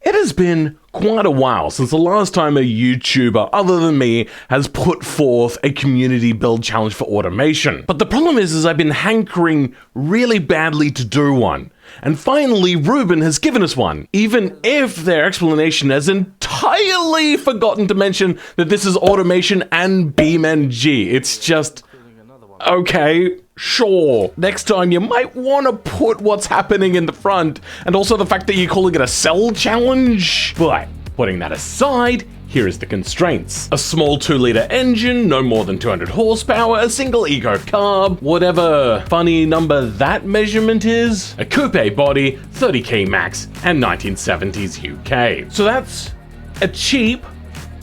It has been quite a while since the last time a YouTuber other than me has put forth a community build challenge for automation. But the problem is I've been hankering really badly to do one. And finally, Ruben has given us one, even if their explanation has entirely forgotten to mention that this is automation and beamng. It's just, okay, sure. Next time you might want to put what's happening in the front, and also the fact that you're calling it a cell challenge. But putting that aside, here is the constraints. A small 2-liter engine, no more than 200 horsepower, a single eco carb, whatever funny number that measurement is, a coupe body, 30k max, and 1970s UK. So that's a cheap,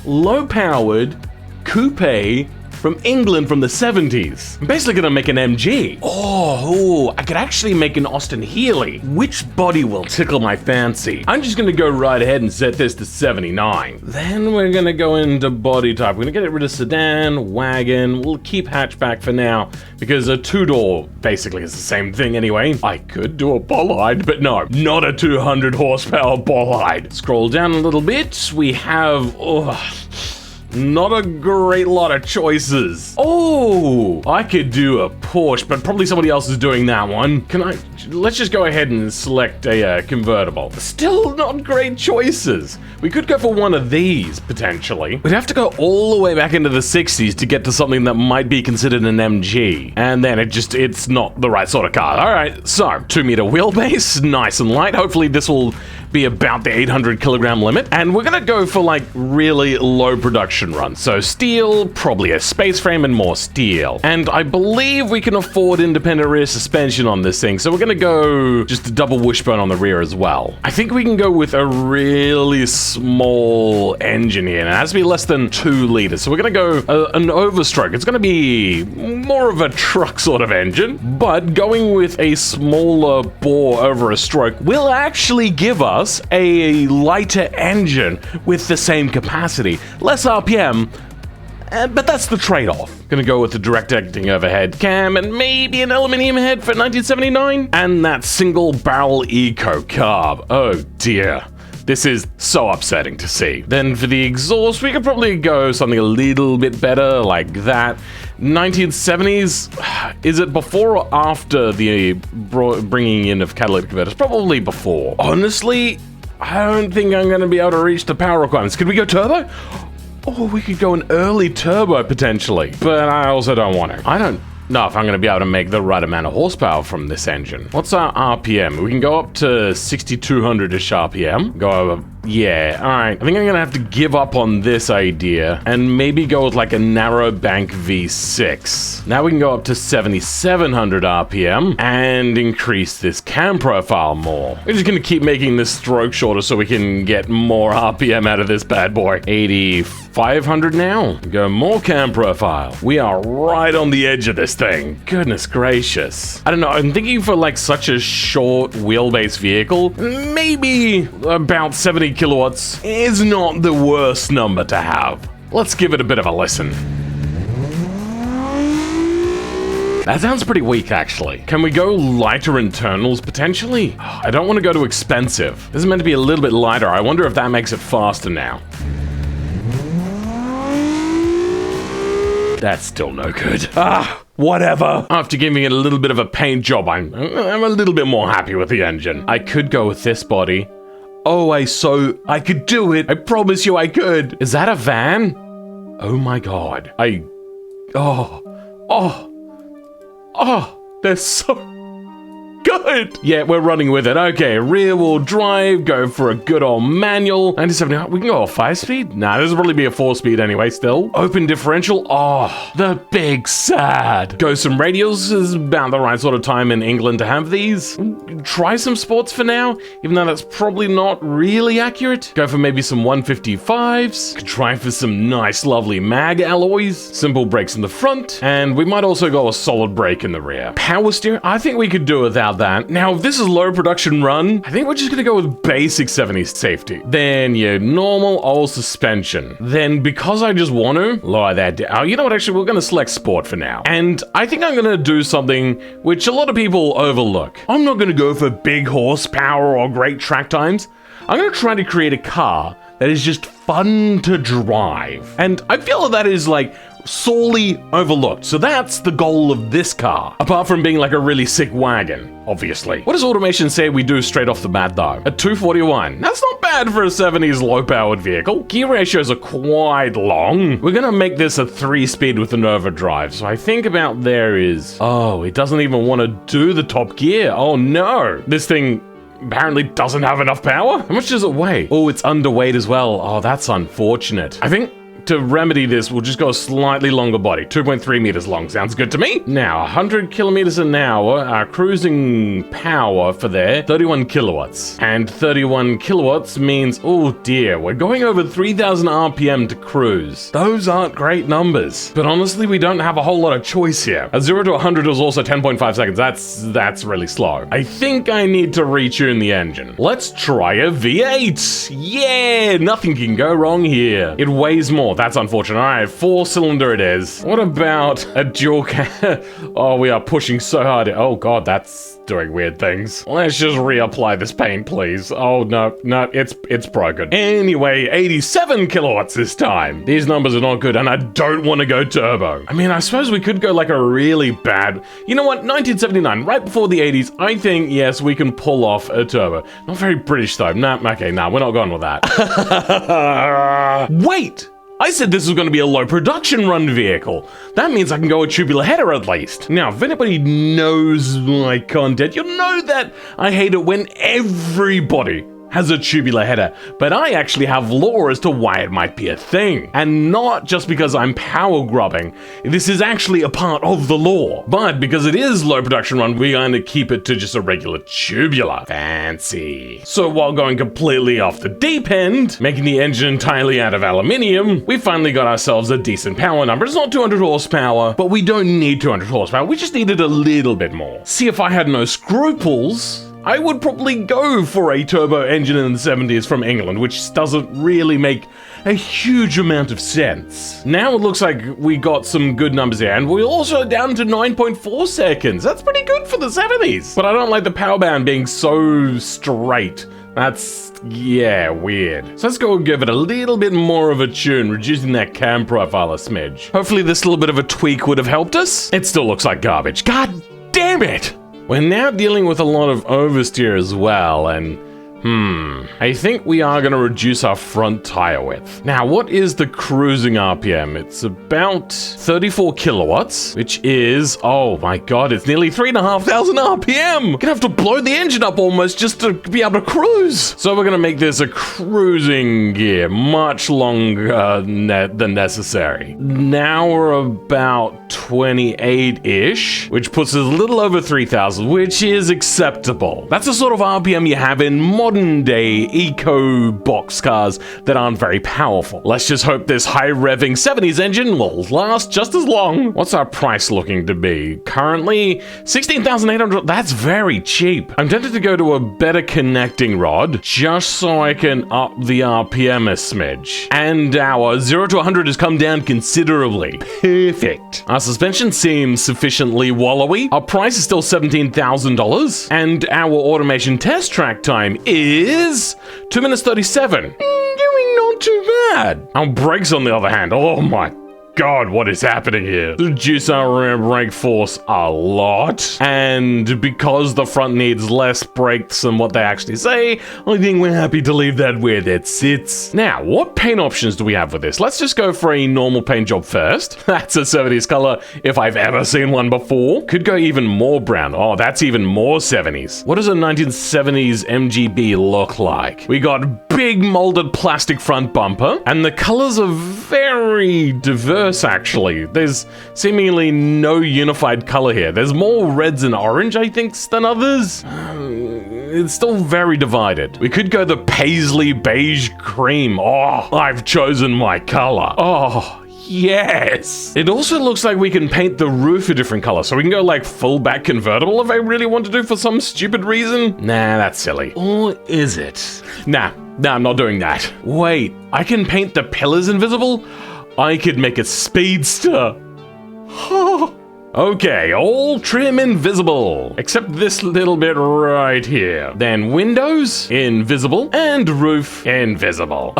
low-powered coupe from England from the 70s. I'm basically gonna make an MG. Oh, I could actually make an Austin Healey. Which body will tickle my fancy? I'm just gonna go right ahead and set this to 79. Then we're gonna go into body type. We're gonna get rid of sedan, wagon. We'll keep hatchback for now because a 2-door basically is the same thing anyway. I could do a bollard, but no, not a 200 horsepower bollard. Scroll down a little bit. We have, not a great lot of choices. Oh, I could do a Porsche, but probably somebody else is doing that one. Let's just go ahead and select a convertible. Still not great choices. We could go for one of these, potentially. We'd have to go all the way back into the 60s to get to something that might be considered an MG. And then it's not the right sort of car. All right, so 2-meter wheelbase, nice and light. Hopefully this will be about the 800 kilogram limit. And we're gonna go for like really low production run. So steel, probably a space frame and more steel. And I believe we can afford independent rear suspension on this thing. So we're gonna go just a double wishbone on the rear as well. I think we can go with a really small engine here. And it has to be less than 2 liters. So we're gonna go an overstroke. It's gonna be more of a truck sort of engine, but going with a smaller bore over a stroke will actually give us a lighter engine with the same capacity. Less RPM, but that's the trade-off. Gonna go with the direct acting overhead cam and maybe an aluminum head for 1979. And that single barrel eco carb. Oh dear. This is so upsetting to see. Then for the exhaust, we could probably go something a little bit better like that. 1970s, is it before or after the bringing in of catalytic converters? Probably before. Honestly, I don't think I'm gonna be able to reach the power requirements. Could we go turbo? Oh, we could go an early turbo potentially, but I also don't want to. I don't know if I'm going to be able to make the right amount of horsepower from this engine. What's our RPM? We can go up to 6,200-ish RPM. Go over. Yeah, all right. I think I'm going to have to give up on this idea and maybe go with like a narrow bank V6. Now we can go up to 7,700 RPM and increase this cam profile more. We're just going to keep making this stroke shorter so we can get more RPM out of this bad boy. 8,500 now. Go more cam profile. We are right on the edge of this thing. Goodness gracious. I don't know. I'm thinking for like such a short wheelbase vehicle, maybe about 70 kilowatts is not the worst number to have. Let's give it a bit of a listen. That sounds pretty weak, actually. Can we go lighter internals, potentially? I don't want to go too expensive. This is meant to be a little bit lighter. I wonder if that makes it faster now. That's still no good. Whatever. After giving it a little bit of a paint job, I'm a little bit more happy with the engine. I could go with this body. Oh, I could do it. I promise you I could. Is that a van? Oh my God. They're so good. Yeah, we're running with it. Okay, rear wheel drive, go for a good old manual. 97, we can go a 5-speed? Nah, this will probably be a 4-speed anyway still. Open differential, the big sad. Go some radials is about the right sort of time in England to have these. Try some sports for now, even though that's probably not really accurate. Go for maybe some 155s. Could try for some nice, lovely mag alloys. Simple brakes in the front, and we might also go a solid brake in the rear. Power steering, I think we could do without that. Now, if this is low production run, I think we're just gonna go with basic 70s safety. Then your normal old suspension. Then because I just want to lower that down. Oh, you know what? Actually, we're gonna select sport for now. And I think I'm gonna do something which a lot of people overlook. I'm not gonna go for big horsepower or great track times. I'm going to try to create a car that is just fun to drive. And I feel that is like sorely overlooked. So that's the goal of this car. Apart from being like a really sick wagon, obviously. What does automation say we do straight off the bat though? A 241. That's not bad for a 70s low-powered vehicle. Gear ratios are quite long. We're gonna make this a 3-speed with an overdrive. So I think about there is... Oh, it doesn't even want to do the top gear. Oh no. This thing apparently doesn't have enough power. How much does it weigh? Oh, it's underweight as well. Oh, that's unfortunate. I think to remedy this, we'll just go a slightly longer body. 2.3 meters long. Sounds good to me. Now, 100 kilometers an hour, our cruising power for there, 31 kilowatts. And 31 kilowatts means, oh dear, we're going over 3,000 RPM to cruise. Those aren't great numbers. But honestly, we don't have a whole lot of choice here. A 0 to 100 is also 10.5 seconds. That's really slow. I think I need to retune the engine. Let's try a V8. Yeah, nothing can go wrong here. It weighs more. That's unfortunate. All right, 4-cylinder it is. What about a dual cam? Oh, we are pushing so hard. Oh god, that's doing weird things. Let's just reapply this paint, please. Oh no, it's broken. Anyway, 87 kilowatts this time. These numbers are not good, and I don't want to go turbo. I mean, I suppose we could go like a really bad... You know what? 1979, right before the 80s. I think yes, we can pull off a turbo. Not very British though. Nah, okay, nah, we're not going with that. Wait. I said this was going to be a low production run vehicle. That means I can go a tubular header at least. Now, if anybody knows my content, you'll know that I hate it when everybody has a tubular header, but I actually have lore as to why it might be a thing. And not just because I'm power grubbing. This is actually a part of the lore. But because it is low production run, we're going to keep it to just a regular tubular. Fancy. So while going completely off the deep end, making the engine entirely out of aluminium, we finally got ourselves a decent power number. It's not 200 horsepower, but we don't need 200 horsepower. We just needed a little bit more. See, if I had no scruples, I would probably go for a turbo engine in the 70s from England, which doesn't really make a huge amount of sense. Now it looks like we got some good numbers here, and we're also down to 9.4 seconds. That's pretty good for the 70s. But I don't like the power band being so straight. That's, yeah, weird. So let's go and give it a little bit more of a tune, reducing that cam profile a smidge. Hopefully this little bit of a tweak would have helped us. It still looks like garbage. God damn it! We're now dealing with a lot of oversteer as well, and I think we are going to reduce our front tire width. Now, what is the cruising RPM? It's about 34 kilowatts, which is, oh my god, it's nearly 3,500 RPM. We're gonna have to blow the engine up almost just to be able to cruise. So we're gonna make this a cruising gear, much longer than necessary. Now we're about 28-ish, which puts us a little over 3,000, which is acceptable. That's the sort of RPM you have in modern day eco box cars that aren't very powerful. Let's just hope this high revving 70s engine will last just as long. What's our price looking to be? Currently, 16,800. That's very cheap. I'm tempted to go to a better connecting rod just so I can up the RPM a smidge. And our 0 to 100 has come down considerably. Perfect. Our suspension seems sufficiently wallowy. Our price is still $17,000. And our automation test track time is 2 minutes 37. Doing not too bad. Our brakes, on the other hand, oh my god, what is happening here? Reduce our rear brake force a lot, and because the front needs less brakes than what they actually say, I think we're happy to leave that where that sits. Now, what paint options do we have with this? Let's just go for a normal paint job first. That's a 70s color if I've ever seen one before. Could go even more brown. Oh, that's even more 70s. What does a 1970s MGB look like? We got big molded plastic front bumper, and the colors are very diverse. Actually, there's seemingly no unified color here. There's more reds and orange, I think, than others. It's still very divided. We could go the paisley beige cream. Oh, I've chosen my color. Oh, yes. It also looks like we can paint the roof a different color, so we can go like full back convertible if I really want to do for some stupid reason. Nah, that's silly. Or is it? Nah, I'm not doing that. Wait, I can paint the pillars invisible? I could make a speedster. Okay, all trim invisible, except this little bit right here. Then windows, invisible, and roof, invisible.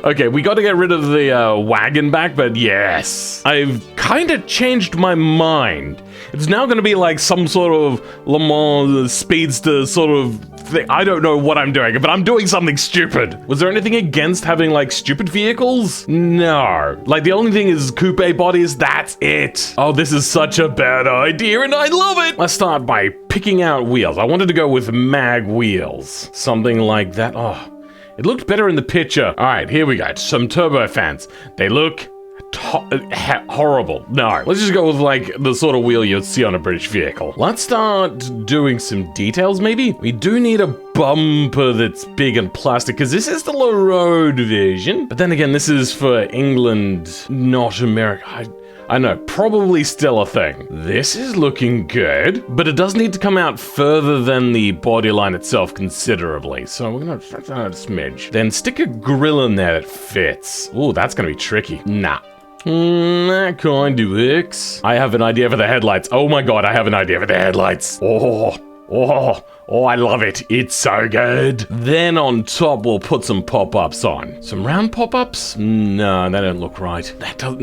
Okay, we got to get rid of the wagon back, but yes. I've kind of changed my mind. It's now going to be like some sort of Le Mans speedster sort of thing. I don't know what I'm doing, but I'm doing something stupid. Was there anything against having like stupid vehicles? No. Like the only thing is coupe bodies, that's it. Oh, this is such a bad idea and I love it. Let's start by picking out wheels. I wanted to go with mag wheels. Something like that. Oh, it looked better in the picture. All right, here we go. Some turbo fans. They look horrible. No, let's just go with like the sort of wheel you'd see on a British vehicle. Let's start doing some details maybe. We do need a bumper that's big and plastic because this is still a road version. But then again, this is for England, not America. I know, probably still a thing. This is looking good, but it does need to come out further than the body line itself considerably. So we're gonna stretch that out a smidge. Then stick a grill in there that fits. Ooh, that's gonna be tricky. Nah. That kind of works. I have an idea for the headlights. Oh my god, I have an idea for the headlights. Oh, I love it. It's so good. Then on top, we'll put some pop-ups on. Some round pop-ups? No, they don't look right. That doesn't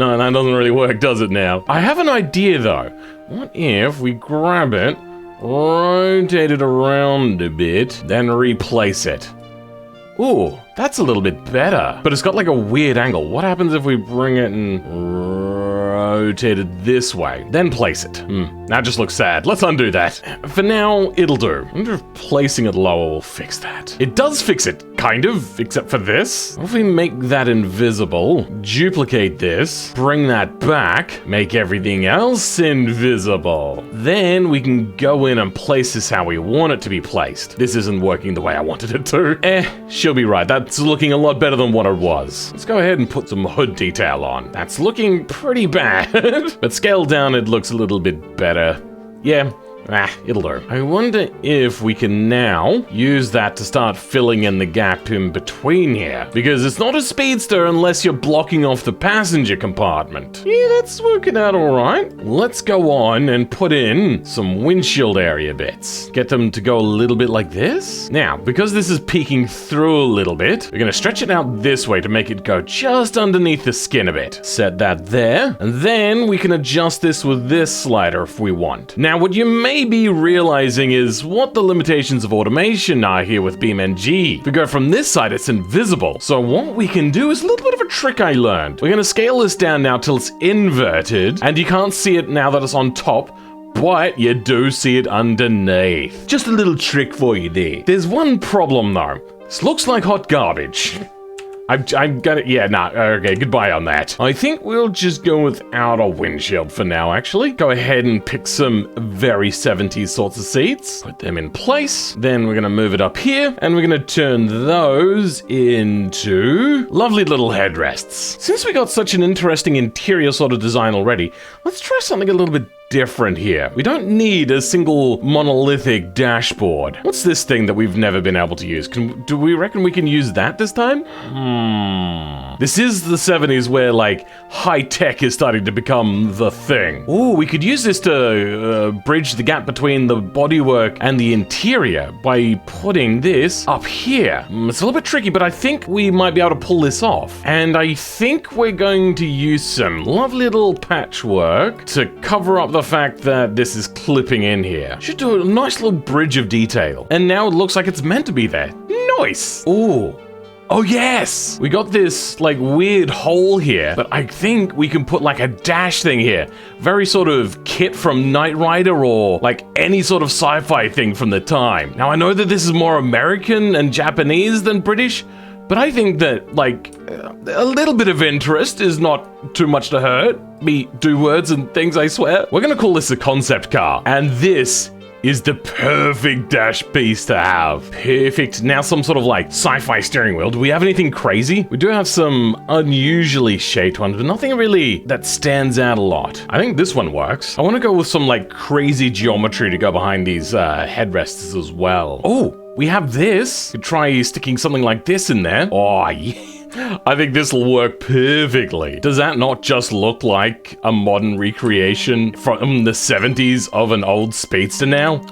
really work, does it now? I have an idea though. What if we grab it, rotate it around a bit, then replace it? Ooh, that's a little bit better. But it's got like a weird angle. What happens if we bring it and rotate it this way, then place it? That just looks sad. Let's undo that. For now, it'll do. I wonder if placing it lower will fix that. It does fix it, kind of, except for this. What if we make that invisible, duplicate this, bring that back, make everything else invisible. Then we can go in and place this how we want it to be placed. This isn't working the way I wanted it to. She'll be right. That's looking a lot better than what it was. Let's go ahead and put some hood detail on. That's looking pretty bad. But scaled down, it looks a little bit better. Yeah. It'll do. I wonder if we can now use that to start filling in the gap in between here. Because it's not a speedster unless you're blocking off the passenger compartment. Yeah, that's working out all right. Let's go on and put in some windshield area bits. Get them to go a little bit like this. Now, because this is peeking through a little bit, we're gonna stretch it out this way to make it go just underneath the skin a bit. Set that there, and then we can adjust this with this slider if we want. Now, what you may be realizing is what the limitations of automation are here with beamng. If we go from this side, it's invisible. So what we can do is a little bit of a trick I learned. We're gonna scale this down now till it's inverted, and you can't see it now that it's on top, but you do see it underneath. Just a little trick for you there. There's one problem though. This looks like hot garbage. I'm gonna, yeah, nah, okay, goodbye on that. I think we'll just go without a windshield for now, actually. Go ahead and pick some very 70s sorts of seats, put them in place. Then we're gonna move it up here, and we're gonna turn those into lovely little headrests. Since we got such an interesting interior sort of design already, let's try something a little bit different here. We don't need a single monolithic dashboard. What's this thing that we've never been able to use? Do we reckon we can use that this time? This is the 70s where like high tech is starting to become the thing. Ooh, we could use this to bridge the gap between the bodywork and the interior by putting this up here. It's a little bit tricky, but I think we might be able to pull this off. And I think we're going to use some lovely little patchwork to cover up the fact that this is clipping in here. Should do a nice little bridge of detail. And now it looks like it's meant to be there. Nice. Ooh. Oh yes! We got this like weird hole here, but I think we can put like a dash thing here. Very sort of Kit from Knight Rider or like any sort of sci-fi thing from the time. Now I know that this is more American and Japanese than British, but I think that like a little bit of interest is not too much to hurt. Me do words and things, I swear. We're gonna call this a concept car, and this is the perfect dash piece to have. Perfect. Now some sort of like sci-fi steering wheel. Do we have anything crazy? We do have some unusually shaped ones, but nothing really that stands out a lot. I think this one works. I want to go with some like crazy geometry to go behind these headrests as well. Oh, we have this. Could try sticking something like this in there. Oh, yeah. I think this will work perfectly. Does that not just look like a modern recreation from the 70s of an old speedster now?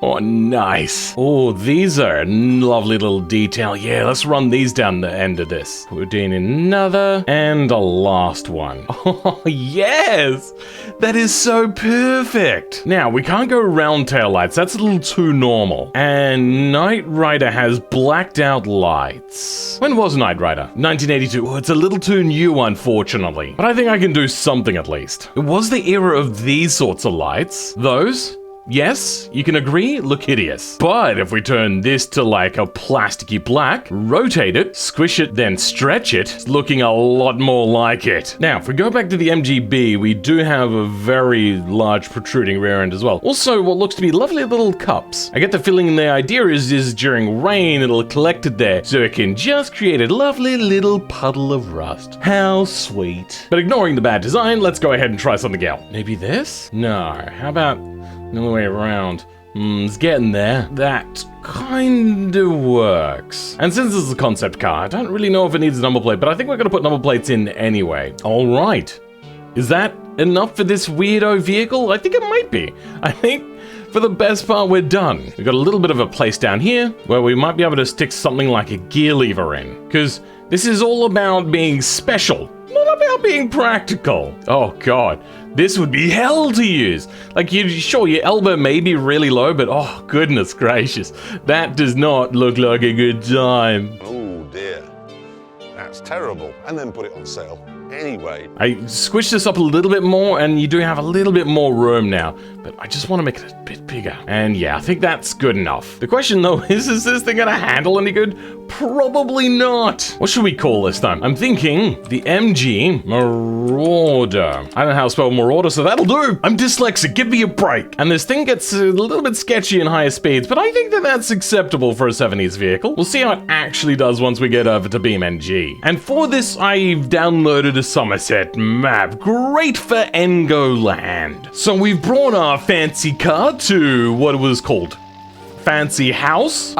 Oh, nice. Oh, these are a lovely little detail. Yeah, let's run these down the end of this. Put in another and a last one. Oh, yes. That is so perfect. Now, we can't go round taillights. That's a little too normal. And Knight Rider has blacked out lights. When was Knight Rider? 1982. Oh, it's a little too new, unfortunately. But I think I can do something at least. It was the era of these sorts of lights. Those. Yes, you can agree, look hideous. But if we turn this to like a plasticky black, rotate it, squish it, then stretch it, it's looking a lot more like it. Now, if we go back to the MGB, we do have a very large protruding rear end as well. Also, what looks to be lovely little cups. I get the feeling the idea is during rain, it'll collect it there, so it can just create a lovely little puddle of rust. How sweet. But ignoring the bad design, let's go ahead and try something else. Maybe this? No, how about the other way around? It's getting there. That kinda works. And since this is a concept car, I don't really know if it needs a number plate, but I think we're gonna put number plates in anyway. All right. Is that enough for this weirdo vehicle? I think it might be. I think for the best part, we're done. We've got a little bit of a place down here where we might be able to stick something like a gear lever in, because this is all about being special, not about being practical. Oh God. This would be hell to use. Like, sure, your elbow may be really low, but oh, goodness gracious. That does not look like a good time. Oh dear. That's terrible. And then put it on sale. Anyway. I squished this up a little bit more, and you do have a little bit more room now, but I just want to make it a bit bigger. And yeah, I think that's good enough. The question though is this thing gonna handle any good? Probably not. What should we call this time? I'm thinking the MG Marauder. I don't know how to spell Marauder, so that'll do. I'm dyslexic, give me a break. And this thing gets a little bit sketchy in higher speeds, but I think that that's acceptable for a 70s vehicle. We'll see how it actually does once we get over to beamng. And for this, I've downloaded a Somerset map. Great for Engoland. So we've brought our fancy car to what it was called. Fancy house?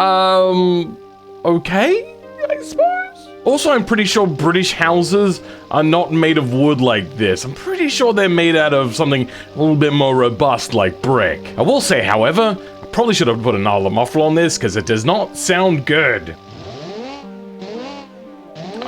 Okay, I suppose? Also, I'm pretty sure British houses are not made of wood like this. I'm pretty sure they're made out of something a little bit more robust like brick. I will say, however, I probably should have put another muffler on this because it does not sound good.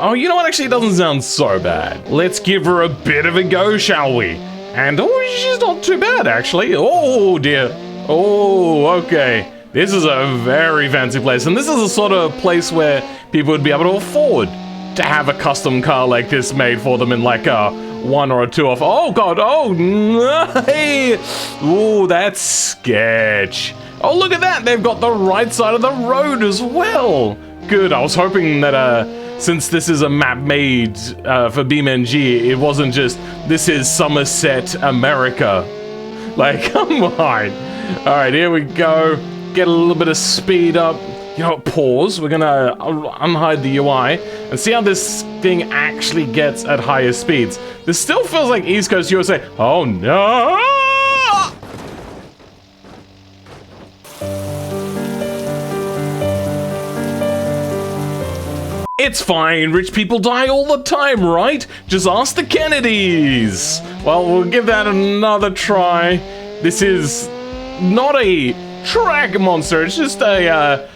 Oh, you know what? Actually, it doesn't sound so bad. Let's give her a bit of a go, shall we? And oh, she's not too bad, actually. Oh, dear. Oh, okay. This is a very fancy place, and this is the sort of place where people would be able to afford to have a custom car like this made for them in like a 1 or a 2 off. Oh God, oh no! Hey. Ooh, that's sketch. Oh, look at that, they've got the right side of the road as well. Good, I was hoping that since this is a map made for beamng, it wasn't just, this is Somerset, America. Like, come on. All right, here we go. Get a little bit of speed up. You know what, pause. We're gonna unhide the UI and see how this thing actually gets at higher speeds. This still feels like East Coast USA. Oh no! It's fine, rich people die all the time, right? Just ask the Kennedys. Well, we'll give that another try. This is not a track monster, it's just a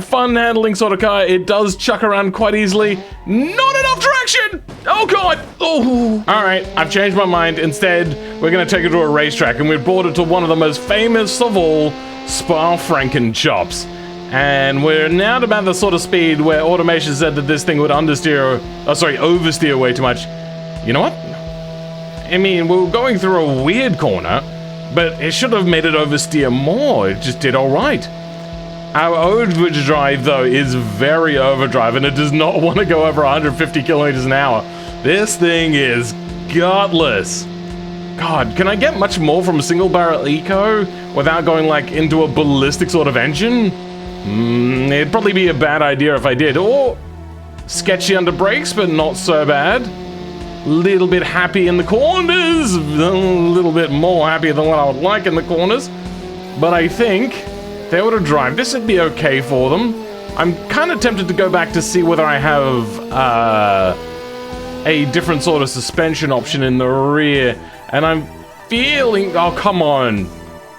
fun handling sort of car. It does chuck around quite easily. Not enough traction! Oh God! Oh! Alright, I've changed my mind. Instead, we're gonna take it to a racetrack, and we brought it to one of the most famous of all, Spa-Frankenchops. And we're now at about the sort of speed where automation said that this thing would oversteer way too much. You know what? I mean, we were going through a weird corner, but it should have made it oversteer more. It just did all right. Our overdrive, though, is very overdrive, and it does not want to go over 150 kilometers an hour. This thing is gutless. God, can I get much more from a single barrel eco without going like into a ballistic sort of engine? It'd probably be a bad idea if I did. Or sketchy under brakes, but not so bad. Little bit happy in the corners, a little bit more happy than what I would like in the corners. But I think if they were to drive this, it'd be okay for them. I'm kind of tempted to go back to see whether I have a different sort of suspension option in the rear, and I'm feeling, oh come on,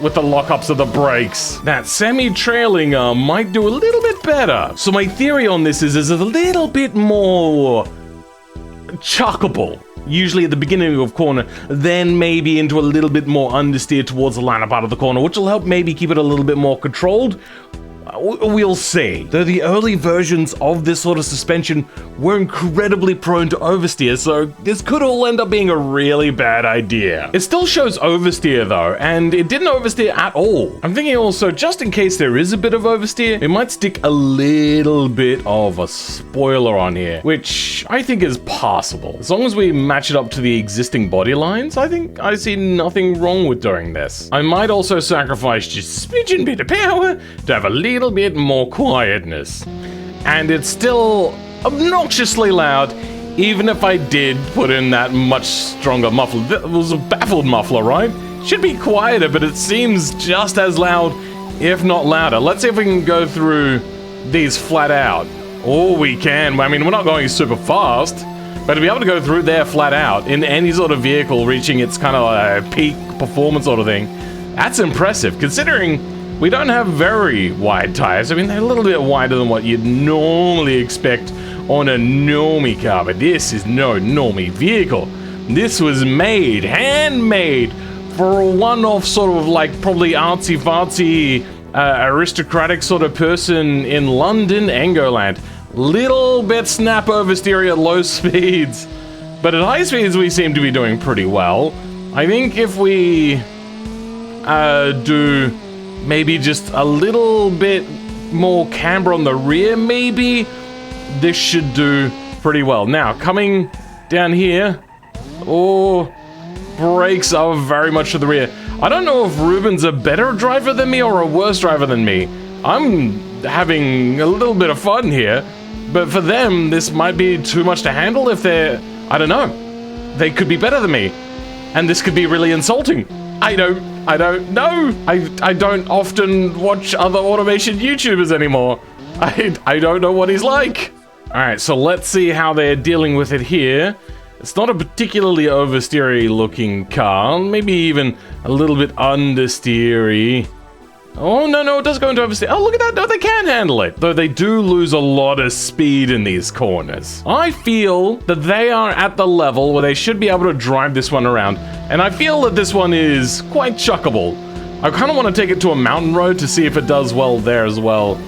with the lockups of the brakes. That semi-trailing might do a little bit better. So my theory on this is a little bit more chuckable. Usually at the beginning of corner, then maybe into a little bit more understeer towards the liner part of the corner, which will help maybe keep it a little bit more controlled. We'll see. Though the early versions of this sort of suspension were incredibly prone to oversteer, so this could all end up being a really bad idea. It still shows oversteer though, and it didn't oversteer at all. I'm thinking also, just in case there is a bit of oversteer, it might stick a little bit of a spoiler on here, which I think is possible. As long as we match it up to the existing body lines, I think I see nothing wrong with doing this. I might also sacrifice just a smidgen bit of power to have a little bit more quietness. And it's still obnoxiously loud, even if I did put in that much stronger muffler. It was a baffled muffler, right? Should be quieter, but it seems just as loud, if not louder. Let's see if we can go through these flat out. Oh, we can. I mean, we're not going super fast, but to be able to go through there flat out in any sort of vehicle reaching its kind of peak performance sort of thing, that's impressive, considering we don't have very wide tires. I mean, they're a little bit wider than what you'd normally expect on a normie car, but this is no normie vehicle. This was made, handmade, for a one-off sort of like probably artsy-fartsy, aristocratic sort of person in London, Engoland. Little bit snap oversteer at low speeds, but at high speeds we seem to be doing pretty well. I think if we do maybe just a little bit more camber on the rear, maybe this should do pretty well. Now, coming down here, oh, brakes are very much to the rear. I don't know if Ruben's a better driver than me or a worse driver than me. I'm having a little bit of fun here, but for them, this might be too much to handle if they're, I don't know. They could be better than me, and this could be really insulting. I don't know. I don't often watch other automation YouTubers anymore. I don't know what he's like. Alright, so let's see how they're dealing with it here. It's not a particularly oversteery looking car, maybe even a little bit understeery. Oh, no, it does go into oversteer. Oh, look at that. No, they can handle it. Though they do lose a lot of speed in these corners. I feel that they are at the level where they should be able to drive this one around. And I feel that this one is quite chuckable. I kind of want to take it to a mountain road to see if it does well there as well.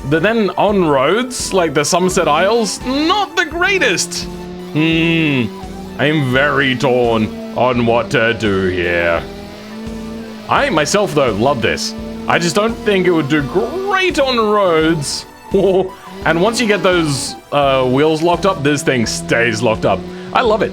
But then on roads, like the Somerset Isles, not the greatest. I'm very torn on what to do here. I myself, though, love this. I just don't think it would do great on roads. And once you get those wheels locked up, this thing stays locked up. I love it.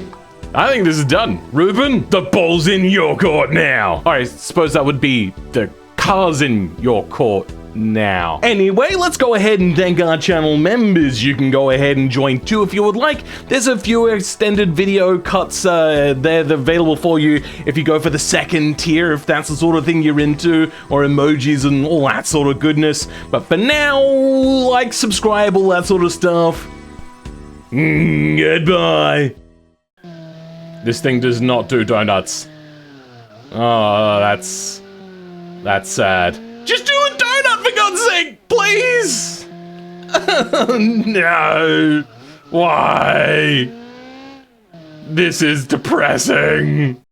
I think this is done. Ruben, the ball's in your court now. I suppose that would be the car's in your court now. Anyway, let's go ahead and thank our channel members. You can go ahead and join too if you would like. There's a few extended video cuts there available for you if you go for the second tier, if that's the sort of thing you're into, or emojis and all that sort of goodness. But for now, like, subscribe, all that sort of stuff. Goodbye. This thing does not do donuts. Oh, that's sad. Just do a donut, for God's sake, please! No. Why? This is depressing.